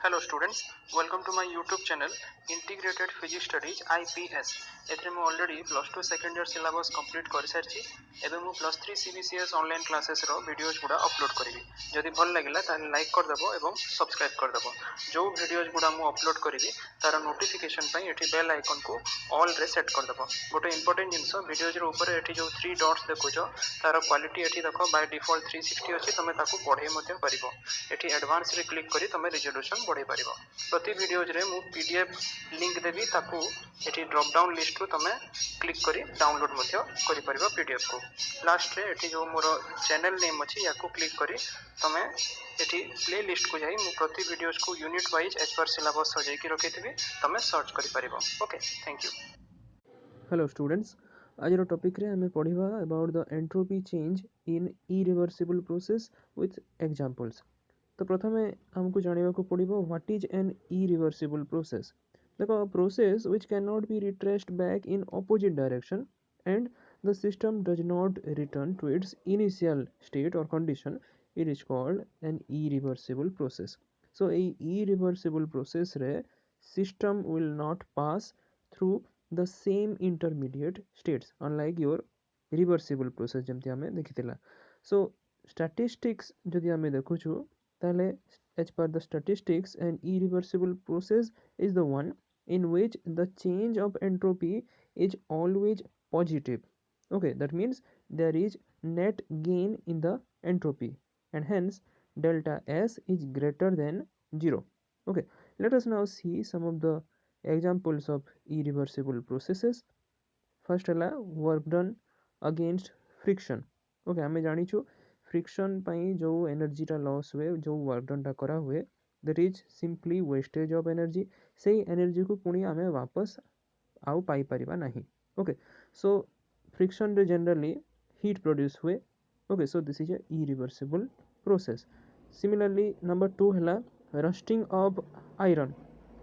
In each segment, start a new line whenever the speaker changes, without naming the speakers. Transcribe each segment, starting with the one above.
Hello students, welcome to my YouTube channel Integrated Physics Studies IPS. एथरे मु already plus 2 second year syllabus complete कर सारछि एबे मु plus 3 CBCS online classes रो videos गुडा upload करिवि जदि भल लागिला ताले लाइक कर देबो एवं सब्सक्राइब कर देबो जो वीडियोस गुडा मु अपलोड करिवि तार नोटिफिकेशन पई एठी बेल आइकन को ऑल रे सेट कर देबो गोटे इंपोर्टेंट जिंस वीडियोस रो ऊपर एठी जो 3 डॉट्स देखुछो तार क्वालिटी एठी देखो बाय डिफॉल्ट 360 अछि तमे ताकू पढे मध्ये परिबो एठी एडवांस रे क्लिक करी तमे रिजोल्यूशन बढ़े परिबो प्रति वीडियोज रे मु पीडीएफ लिंक देबी ताकू एठी ड्रॉप डाउन लिस्ट रो तमे क्लिक करी डाउनलोड मध्ये करि परिबो पीडीएफ को लास्ट रे एठी जो मोर चैनल नेम अछि याकू क्लिक करी तमे एठी प्ले लिस्ट को जाई मु प्रति वीडियोज को unit wise as per syllabus सजाई की रखिथिबी तमे सर्च करि परिबो okay thank you
hello students आज टॉपिक रे हमें पढ़िबा about the entropy change in irreversible process with examples. तो प्रथमे हमको जानिबा को पड़िबो what is an irreversible process. देखो process which can not be retraced back in opposite direction and the system does not return to its initial state और condition it is called an irreversible process. So a irreversible process रे system will not pass through the same intermediate states unlike your reversible process जमती हमें देखिथिला। so statistics जदि हमें देखुछु ताले as per the statistics an irreversible process is the one in which the change of entropy is always positive. Okay, that means there is net gain in the entropy and hence delta S is greater than 0. Okay, let us now see some of the examples of irreversible processes. First है work done against friction. Okay आमे जानिछु friction पई जो energy टा loss हुए जो work done टा करा हुए that is simply wastage of energy से एनर्जी को पुणी आमे वापस आउ पाई परिबा नहीं। ओके सो फ्रिक्शन रे जनरली हीट प्रोड्यूस हुए। Okay so this is a irreversible process. Similarly number 2 है रस्टिंग ऑफ आयरन।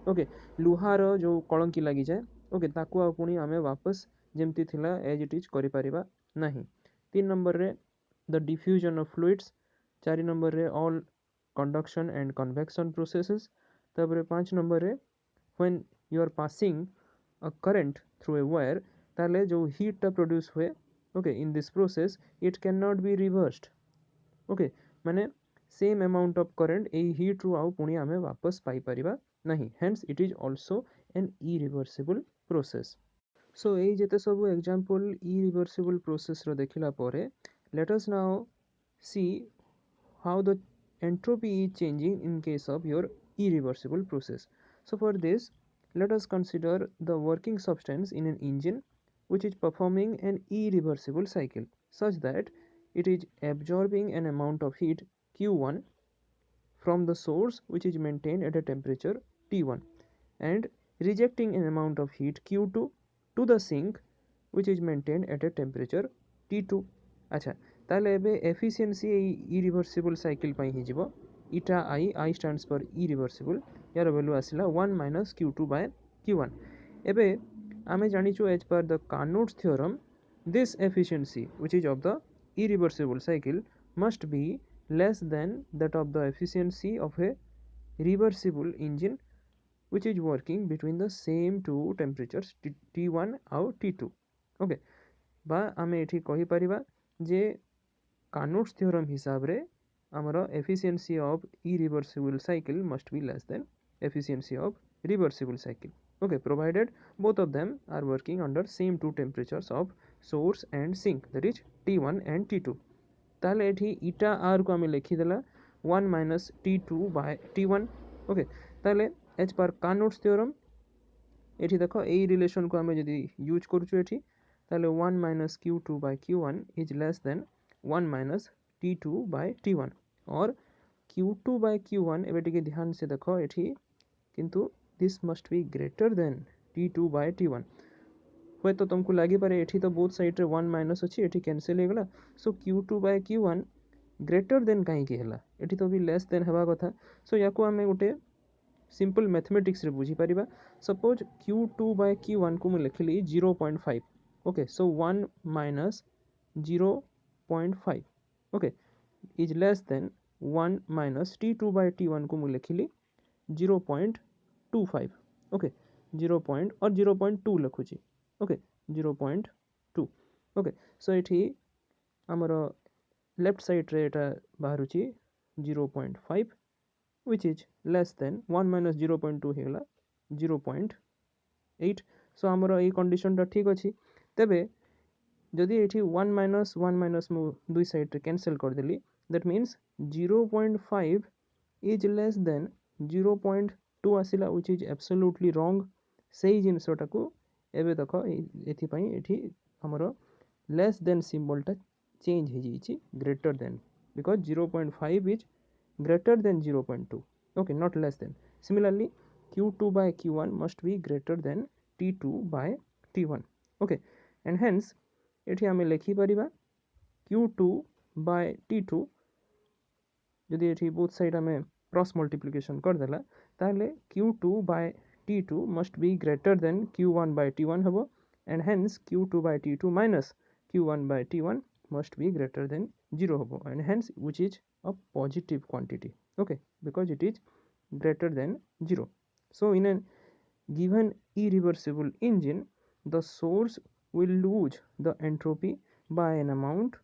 ओके लुहार जो कलंकी लगी जाए ओके ताकू आ पुणी आमे वापस जेमती थिला एज इट इज करि परिबा नहीं। 3 नंबर रे the diffusion of fluids. 4 number रे all conduction and convection processes. तापर 5 नंबर रे when you are passing a current through a wire ताले जो हीट टा प्रोड्यूस हुए okay in this process it can not be reversed. Okay माने same amount of current ए heat रु आउ पुणी आमे वापस पाई परिबा नहीं hence it is also an irreversible process. So ये जेते सब एग्जांपल इरिवर्सिबल प्रोसेस रो देखिला परे let us now see how the entropy is changing in case of your irreversible process. So for this let us consider the working substance in an engine which is performing an irreversible cycle such that it is absorbing an amount of heat Q1 from the source which is maintained at a temperature T1 and rejecting an amount of heat Q2 to the sink which is maintained at a temperature T2. अच्छा ताले एबे efficiency irreversible cycle पई हि जिवो इटा I stands for irreversible यार value आसिला 1 - q2 by q1। एबे आमे जानिछु as per the Carnot's theorem this efficiency which is of the irreversible cycle must be less than that of the efficiency of a reversible engine which is working between the same two temperatures T1 और T2। Okay बा आमे एठी कहि परिबा जे Carnot's theorem हिसाब रे हमरो efficiency of irreversible cycle must be less than efficiency of reversible cycle। okay provided both of them are working under same two temperatures of source and sink that is T1 and T2। ताले एठी इटा r को हमें लिखि देला 1 - T2 by T1। Okay ताले as per Carnot's theorem एठी देखो ए रिलेशन को हमें यदि यूज करूछु एठी ताले 1 - q2 by q1 is less than 1 - t2 by t1 और q2 by q1 एबे टिके ध्यान से देखो एठी किंतु this must be greater than t2 by t1। होय तो तुमको लागी पारे एठी तो बोथ साइड रे 1 माइनस अछि एठी कैंसिल हे गला सो q2 by q1 greater than काहे की हला एठी तो भी लेस देन हेबा कथा। सो याको हमें उठे सिंपल मैथमेटिक्स रे बुझी परिबा सपोज q2 by q1 को मैं लिखली 0.5 okay so 1 - 0.5 okay is less than 1 - t2 by t1 को मैं लिखली 0.25 ओके 0.2 लिखुची ओके 0.2 ओके सो ये आमर लेफ्ट साइड रे एटा बाहरुची 0.5 which is less than 1 minus 0.2 हेगला 0.8 सो आमर ये कंडीशन टा ठीक अछि तेबे जदि एठी 1 minus मु दुई साइड रे कैंसिल कर देली that means 0.5 is less than 0.2 आसिला which is absolutely wrong सेही जिनसटा को एबे देखो एथि पई एठी हमरो लेस देन सिंबल टा चेंज हे जैछि greater than because 0.5 is greater than 0.2 okay not less than similarly q2 by q1 must be greater than t2 by t1 okay and hence एठी आमे लिखि परिबा q2 by t2 जदि एठी both side आमे cross multiplication कर देला ताले q2 by t2 must be greater than q1 by t1 हबो and hence q2 by t2 minus q1 by t1 must be greater than 0 hobo and hence which is a positive quantity okay because it is greater than 0 so in a given irreversible engine the source will lose the entropy by an amount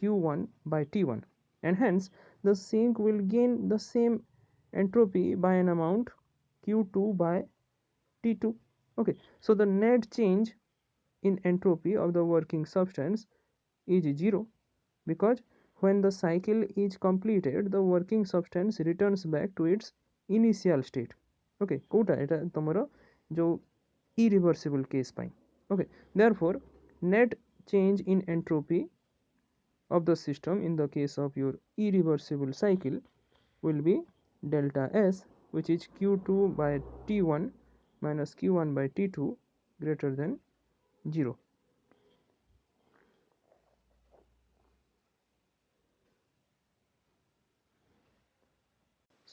q1 by t1 and hence the sink will gain the same entropy by an amount q2 by t2 okay so the net change in entropy of the working substance is 0 because when the cycle is completed the working substance returns back to its initial state okay Kota एटा तमरो जो irreversible case pi okay therefore net change in entropy of the system in the case of your irreversible cycle will be delta S which is q2 by t1 minus q1 by t2 greater than 0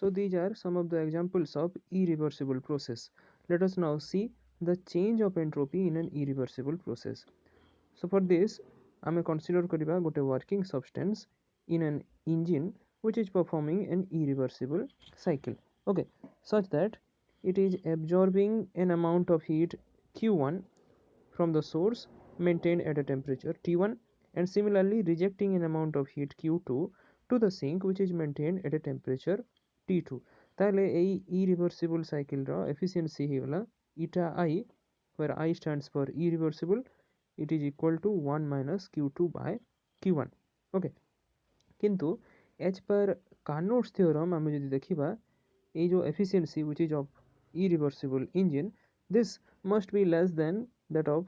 So these are some of the examples of irreversible process. Let us now see the change of entropy in an irreversible process. So for this, I am consider kariba gote working substance in an engine which is performing an irreversible cycle. Okay, such that it is absorbing an amount of heat Q1 from the source maintained at a temperature T1 and similarly rejecting an amount of heat Q2 to the sink which is maintained at a temperature T2 তাহলে এই irreversible cycle ର efficiency ହେଇଗଲା eta I where I stands for irreversible it is equal to 1 minus q2 by q1 okay किंतु as per Carnot's theorem ଆମେ ଯଦି ଦେଖିବା ଏଇ जो efficiency which is of irreversible engine this must be less than that of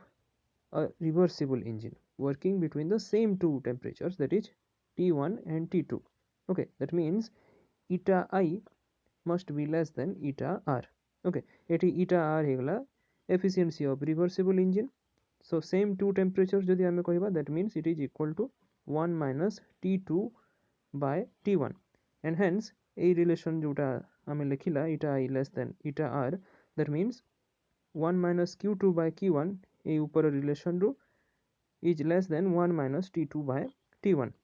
a reversible engine working between the same two temperatures that is T1 and T2 okay that means eta I must be less than eta r okay eighty eta r हेगला efficiency of reversible engine so same two temperatures जदि आमे कहिबा that means it is equal to 1 minus t2 by t1 and hence a relation जोटा आमे लिखिला eta I less than eta r that means 1 minus q2 by q1 ए ऊपर relation रू is less than 1 minus t2 by t1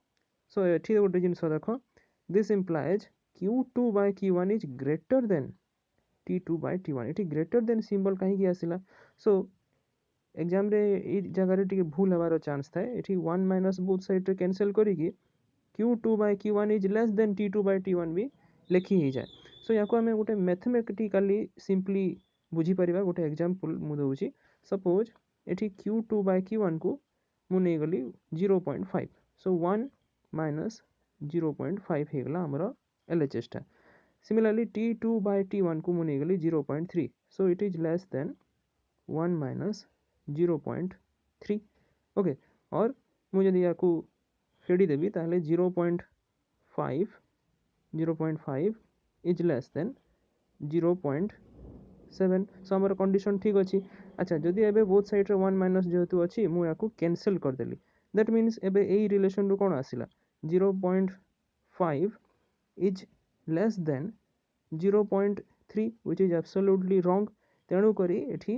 so एठी गोटे जिंस देखो this implies q2 by q1 is greater than t2 by t1 एठी greater than symbol कहीं की आसिला so exam रे ए जगह रे टिके भूल हबार चांस थाए एठी 1 minus both side रे कैंसिल करिकी q2 by q1 is less than t2 by t1 भी लिखि ही जाए so याको हमें गोटे मैथमेटिकली सिंपली बुझी परिबा गोटे एग्जांपल मु दउची सपोज एठी q2 by q1 को मु नै गली 0.5 so 1 minus 0.5 हेगला हमरो LHS टा similarly t2 by t1 को मु नै गली 0.3 so it is less than 1 minus 0.3 okay और मु जदि याको फेडी देबी ताहले 0.5 is less than 0.7 so हमर कंडीशन ठीक अछि अच्छा जदि एबे बोथ साइड रे 1 माइनस जेहेतु अछि मु याको कैंसिल कर देली दैट मीन्स एबे एई रिलेशन रो कोन आसिला 0.5 is less than 0.3 which is absolutely wrong तेणु करी एठी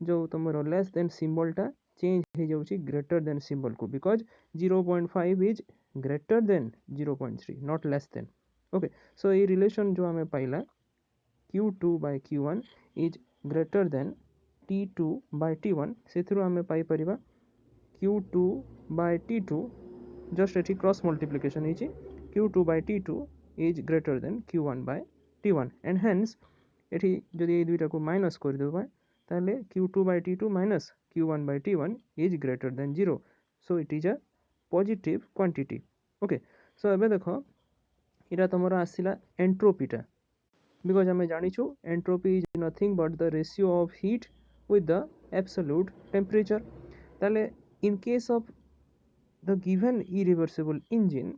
जो तमरो लेस देन सिंबल टा चेंज हे जाउची ग्रेटर देन सिंबल को because 0.5 is greater than 0.3 not less than okay so ये रिलेशन जो हमें पाइला Q2 by Q1 is greater than T2 by T1 ସେଥିରୁ ଆମେ ପାଇପାରିବା Q2 by T2 just ଏଠି cross multiplication ହେଇଛି Q2 by T2 is greater than Q1 by T1 and hence ଏଠି ଯଦି ଏଇ ଦୁଇଟାକୁ ମାଇନସ୍ କରିଦେବା ତାହେଲେ Q2 by T2 minus Q1 by T1 is greater than 0 so it is a positive quantity okay so ଏବେ ଦେଖ ଏଇଟା ତମର ଆସିଲା ଏଣ୍ଟ୍ରୋପିଟା because ଆମେ ଜାଣିଛୁ entropy is nothing but the ratio of heat with the absolute temperature ତାହେଲେ in case of the given irreversible engine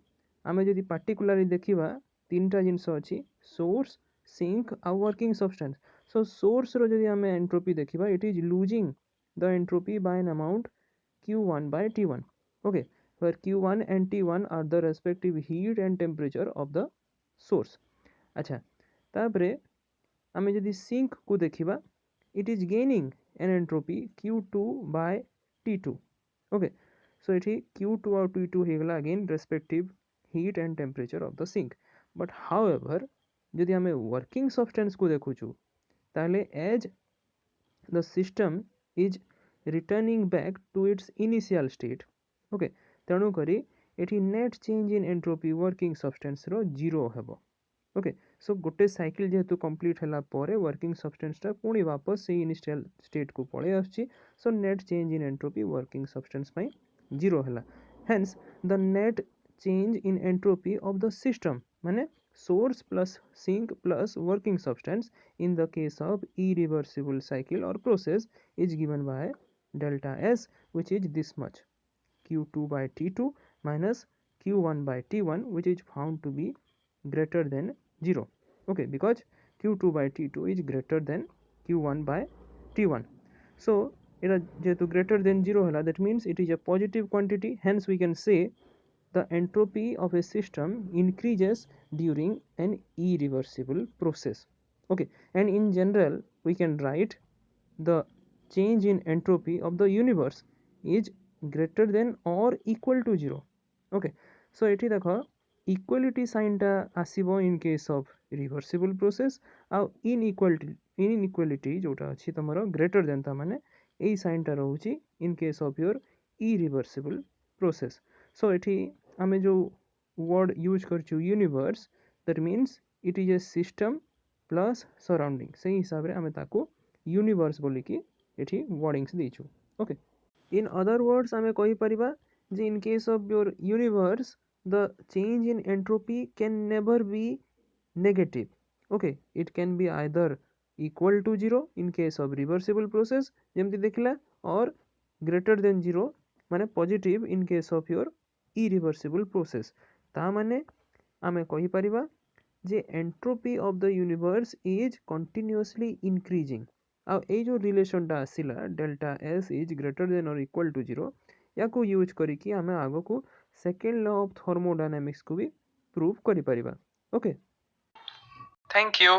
ଆମେ ଯଦି particularly ଦେଖିବା ତିନିଟା ଜିନିଷ ଅଛି source sink ଆଉ working substance so source ର ଯଦି ଆମେ entropy ଦେଖିବା it is losing the entropy by an amount Q1 by T1 okay where Q1 and T1 are the respective heat and temperature of the source अच्छा तापरे ଆମେ ଯଦି sink କୁ ଦେଖିବା it is gaining an entropy Q2 by T2 okay so ଏଠି Q2 और T2 ହେଇଗଲା again respective heat and temperature of the sink but however ଯଦି ଆମେ working substance କୁ ଦେଖୁଛୁ ତାହେଲେ as the system is returning back to its initial state okay ତେଣୁ କରି ଏଠି net change in entropy working substance ର 0 ହେବ okay so ଗୋଟେ cycle ଯେହେତୁ complete ହେଲା ପରେ working substance ଟା ପୁଣି वापस ସେଇ initial state କୁ ପଳେଇ ଆସୁଛି so net change in entropy working substance ପାଇଁ 0 ହେଲା hence the net change in entropy of the system ମାନେ source plus sink plus working substance in the case of irreversible cycle or process is given by delta S which is this much Q2 by T2 minus Q1 by T1 which is found to be greater than 0 okay because Q2 by T2 is greater than Q1 by T1 so it is greater than 0 hela that means it is a positive quantity hence we can say the entropy of a system increases during an irreversible process okay and in general we can write the change in entropy of the universe is greater than or equal to 0 okay so ଏଠି ଦେଖ equality sign ଟା ଆସିବ in case of reversible process ଆଉ inequality ଯୋଉଟା ଅଛି ତମର greater than ତା ମାନେ ଏଇ sign ଟା ରହୁଛି in case of your irreversible process so ଏଠି ଆମେ ଯୋଉ word use କରିଛୁ universe that means it is a system plus surrounding ସେଇ ହିସାବରେ ଆମେ ତାକୁ universe ବୋଲିକି ଏଠି wordings ଦେଇଛୁ okay in other words ଆମେ କହିପାରିବା ଯେ in case of your universe the change in entropy can never be negative okay it can be either equal to 0 in case of reversible process ଯେମିତି ଦେଖିଲା or greater than 0 ମାନେ positive in case of your irreversible process ତା ମାନେ ଆମେ କହିପାରିବା ଯେ entropy of the universe is continuously increasing ଆଉ ଏଇ ଯୋଉ ରିଲେସନଟା ଆସିଲା delta S is greater than or equal to 0 ୟାକୁ ୟୁଜ୍ କରିକି ଆମେ ଆଗକୁ ସେକେଣ୍ଡ ଲ ଅଫ୍ ଥର୍ମୋଡାଇନାମିକ୍ସକୁ ବି ପ୍ରୁଭ୍ କରିପାରିବା ଓକେ
Thank you.